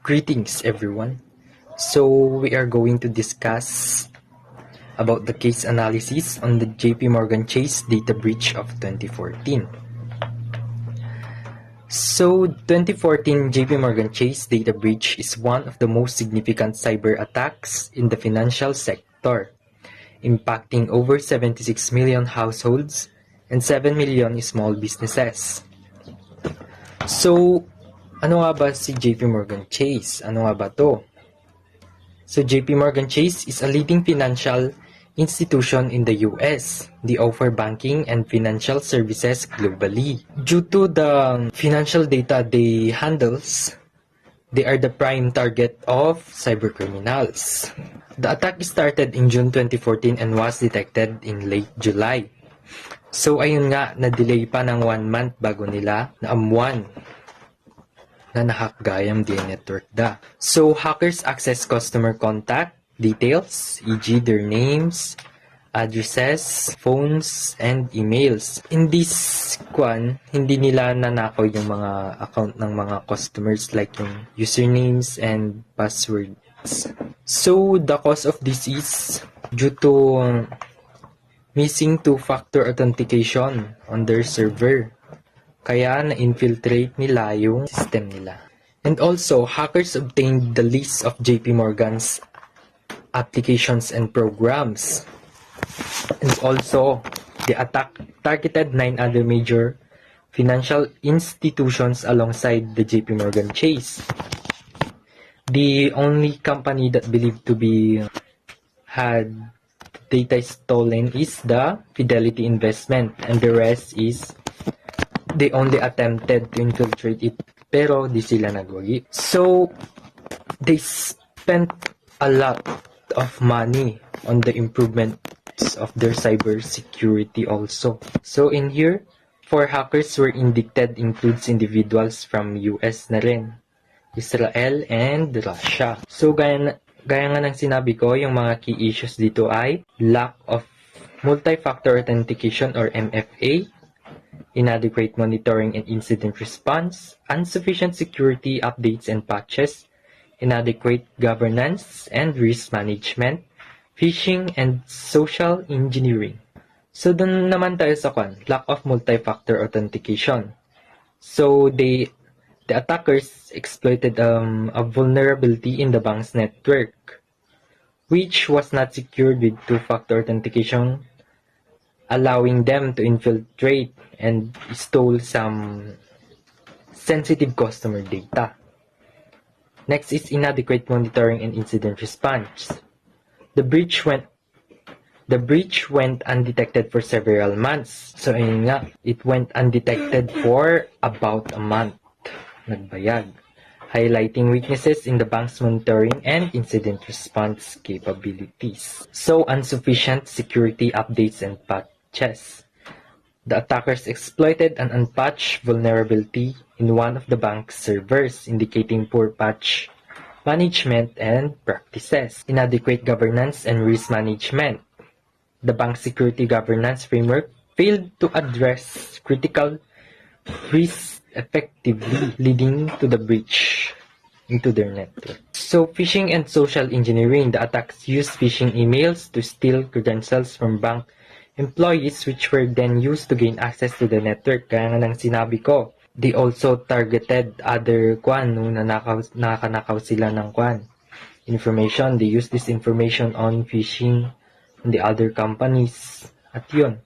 Greetings everyone. So we are going to discuss about the case analysis on the JP Morgan Chase data breach of 2014. So 2014 JP Morgan Chase data breach is one of the most significant cyber attacks in the financial sector, impacting over 76 million households and 7 million small businesses. So ano nga ba si JP Morgan Chase? Ano nga ba to? So JP Morgan Chase is a leading financial institution in the US. They offer banking and financial services globally. Due to the financial data they handles, they are the prime target of cybercriminals. The attack started in June 2014 and was detected in late July. So ayun nga, na-delay pa ng 1 month bago nila naamuan na nahack gayam di network da. So, hackers access customer contact details, e.g. their names, addresses, phones, and emails. In this hindi nila nanakaw yung mga account ng mga customers like yung usernames and passwords. So, the cause of this is due to missing two-factor authentication on their server. Kaya na-infiltrate nila yung system nila. And also, hackers obtained the list of JP Morgan's applications and programs. And also, the attack targeted 9 other major financial institutions alongside the JP Morgan Chase. The only company that believed to be had data stolen is the Fidelity Investment, and the rest is they only attempted to infiltrate it, pero di sila nagwagi. So, they spent a lot of money on the improvements of their cyber security also. So, in here, 4 hackers were indicted includes individuals from US na rin, Israel, and Russia. So, gaya nga ng sinabi ko, yung mga key issues dito ay lack of multi-factor authentication or MFA, inadequate monitoring and incident response, insufficient security updates and patches, inadequate governance and risk management, phishing, and social engineering. So, dun naman tayo sa lack of multi-factor authentication. So, the attackers exploited a vulnerability in the bank's network, which was not secured with two-factor authentication, allowing them to infiltrate and stole some sensitive customer data. Next is inadequate monitoring and incident response. The breach went undetected for several months. So ayun nga, it went undetected for about a month. Nagbayag, highlighting weaknesses in the bank's monitoring and incident response capabilities. So insufficient security updates and patches. The attackers exploited an unpatched vulnerability in one of the bank's servers, indicating poor patch management and practices. Inadequate governance and risk management. The bank's security governance framework failed to address critical risks effectively, leading to the breach into their network. So, phishing and social engineering. The attacks used phishing emails to steal credentials from bank employees, which were then used to gain access to the network. Kaya nga nang sinabi ko, they also targeted other nakanakaw sila ng information. They used this information on phishing on the other companies. At yun.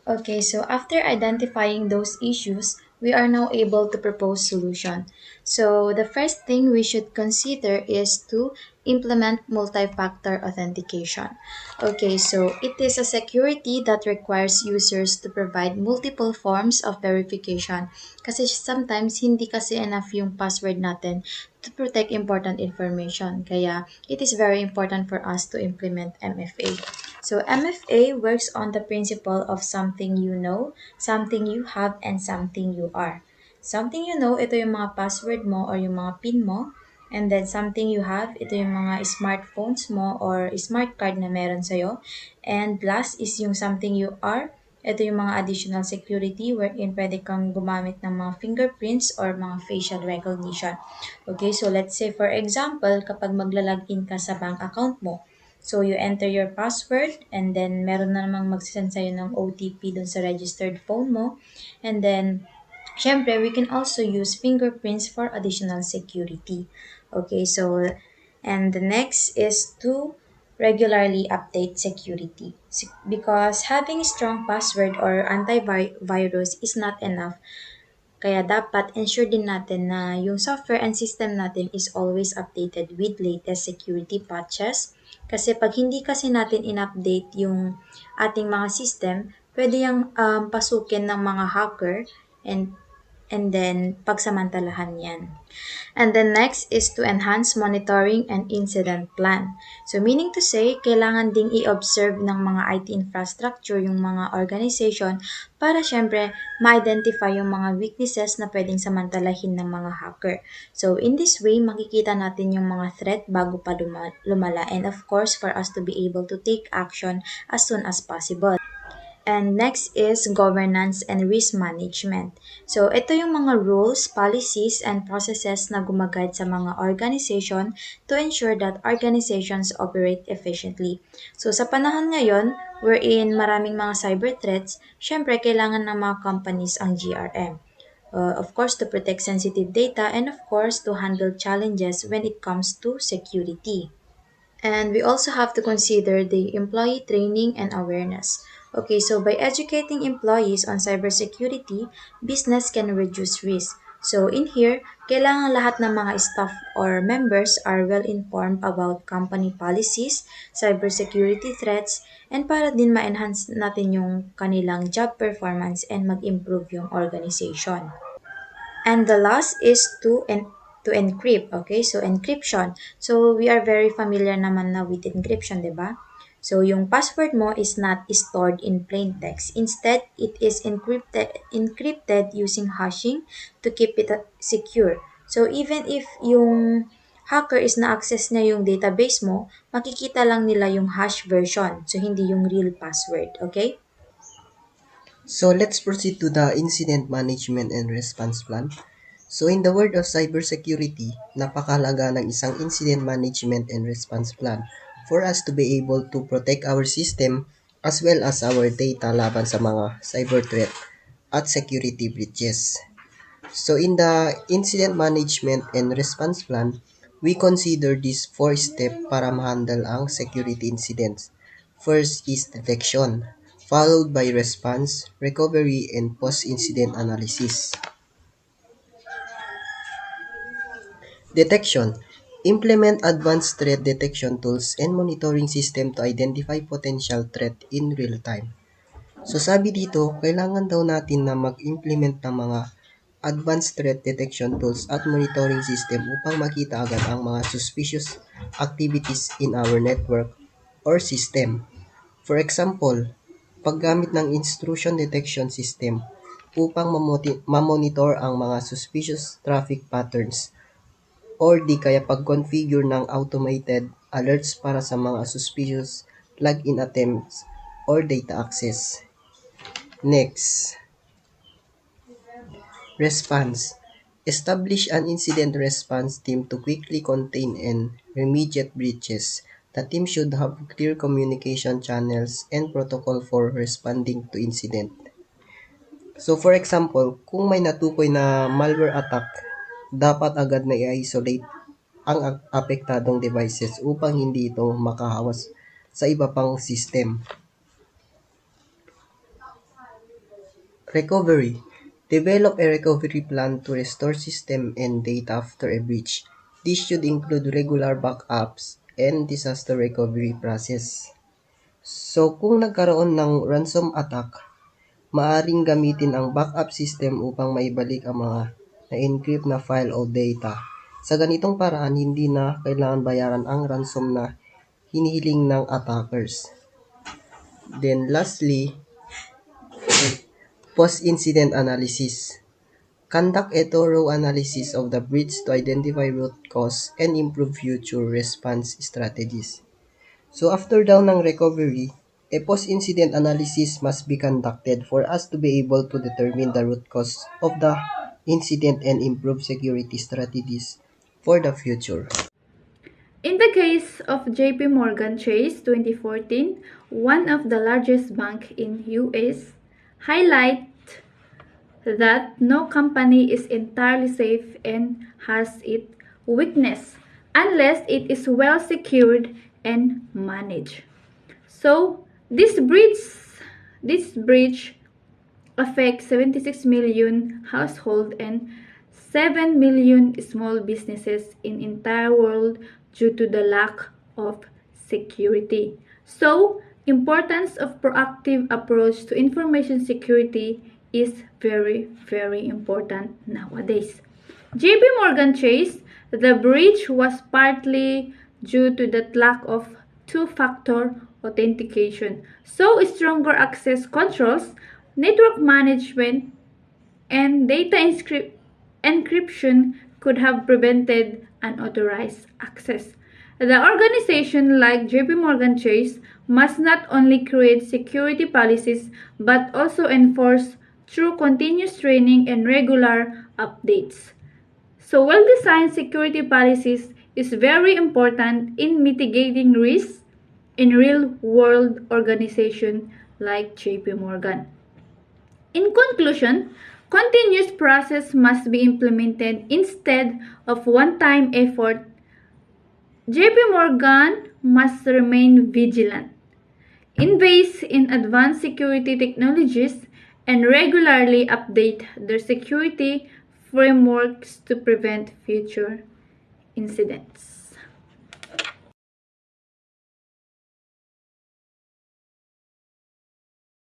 Okay, so after identifying those issues, we are now able to propose solution. So the first thing we should consider is to implement multi-factor authentication. Okay, so it is a security that requires users to provide multiple forms of verification kasi sometimes hindi kasi enough yung password natin to protect important information. Kaya it is very important for us to implement MFA. So MFA works on the principle of something you know, something you have, and something you are. Something you know, ito yung mga password mo or yung mga PIN mo. And then something you have, ito yung mga smartphones mo or smart card na meron sa'yo. And last is yung something you are. Ito yung mga additional security wherein pwede kang gumamit ng mga fingerprints or mga facial recognition. Okay, so let's say for example, kapag maglalagin ka sa bank account mo, so you enter your password and then meron na namang magsisend sa'yo ng OTP dun sa registered phone mo. And then, syempre, we can also use fingerprints for additional security. Okay, so, and the next is to regularly update security. Because having a strong password or antivirus is not enough. Kaya dapat ensure din natin na yung software and system natin is always updated with latest security patches. Kasi pag hindi kasi natin in-update yung ating mga system, pwede yung pasukin ng mga hacker and then pagsamantalahan yan. And then next is to enhance monitoring and incident plan. So meaning to say, kailangan ding i-observe ng mga IT infrastructure yung mga organization para syempre ma-identify yung mga weaknesses na pwedeng samantalahin ng mga hacker. So in this way, makikita natin yung mga threat bago pa lumala and of course for us to be able to take action as soon as possible. And next is governance and risk management. So, ito yung mga rules, policies, and processes na gumaguide sa mga organization to ensure that organizations operate efficiently. So, sa panahon ngayon, wherein maraming mga cyber threats, syempre kailangan ng mga companies ang GRM. Of course, to protect sensitive data and of course, to handle challenges when it comes to security. And we also have to consider the employee training and awareness. Okay, so by educating employees on cybersecurity, business can reduce risk. So in here, kailangan lahat ng mga staff or members are well informed about company policies, cybersecurity threats, and para din ma-enhance natin yung kanilang job performance and mag-improve yung organization. And the last is to encrypt. Okay, so encryption. So we are very familiar naman na with encryption, di ba? So yung password mo is not stored in plain text. Instead, it is encrypted using hashing to keep it secure. So even if yung hacker is na-access niya yung database mo, makikita lang nila yung hash version. So hindi yung real password. Okay? So let's proceed to the incident management and response plan. So in the world of cybersecurity, napakalaga ng isang incident management and response plan for us to be able to protect our system as well as our data laban sa mga cyber threat at security breaches. So in the incident management and response plan, we consider these 4 steps para ma-handle ang security incidents. First is detection, followed by response, recovery, and post-incident analysis. Detection. Implement advanced threat detection tools and monitoring system to identify potential threat in real time. So sabi dito, kailangan daw natin na mag-implement ng mga advanced threat detection tools at monitoring system upang makita agad ang mga suspicious activities in our network or system. For example, paggamit ng intrusion detection system upang mamonitor ang mga suspicious traffic patterns or di kaya pag-configure ng automated alerts para sa mga suspicious login attempts or data access. Next, response. Establish an incident response team to quickly contain and remediate breaches. The team should have clear communication channels and protocol for responding to incident. So for example, kung may natukoy na malware attack, dapat agad na i-isolate ang apektadong devices upang hindi ito makahawas sa iba pang system. Recovery. Develop a recovery plan to restore system and data after a breach. This should include regular backups and disaster recovery process. So kung nagkaroon ng ransom attack, maaring gamitin ang backup system upang maibalik ang mga na-encrypt na file o data. Sa ganitong paraan, hindi na kailangan bayaran ang ransom na hinihiling ng attackers. Then lastly, post-incident analysis. Conduct a thorough analysis of the breach to identify root cause and improve future response strategies. So after daw ng recovery, a post-incident analysis must be conducted for us to be able to determine the root cause of the incident and improve security strategies for the future. In the case of JP Morgan Chase 2014, one of the largest bank in US, highlight that no company is entirely safe and has its weakness unless it is well secured and managed. So this breach affects 76 million households and 7 million small businesses in entire world due to the lack of security. So, importance of proactive approach to information security is very, very important nowadays. JP Morgan Chase, the breach was partly due to the lack of two-factor authentication. So, stronger access controls, network management, and data encryption could have prevented unauthorized access. The organization like JP Morgan Chase must not only create security policies but also enforce through continuous training and regular updates. So well-designed security policies is very important in mitigating risks in real-world organizations like JP Morgan. In conclusion, continuous process must be implemented instead of one-time effort. JP Morgan must remain vigilant, invest in advanced security technologies, and regularly update their security frameworks to prevent future incidents.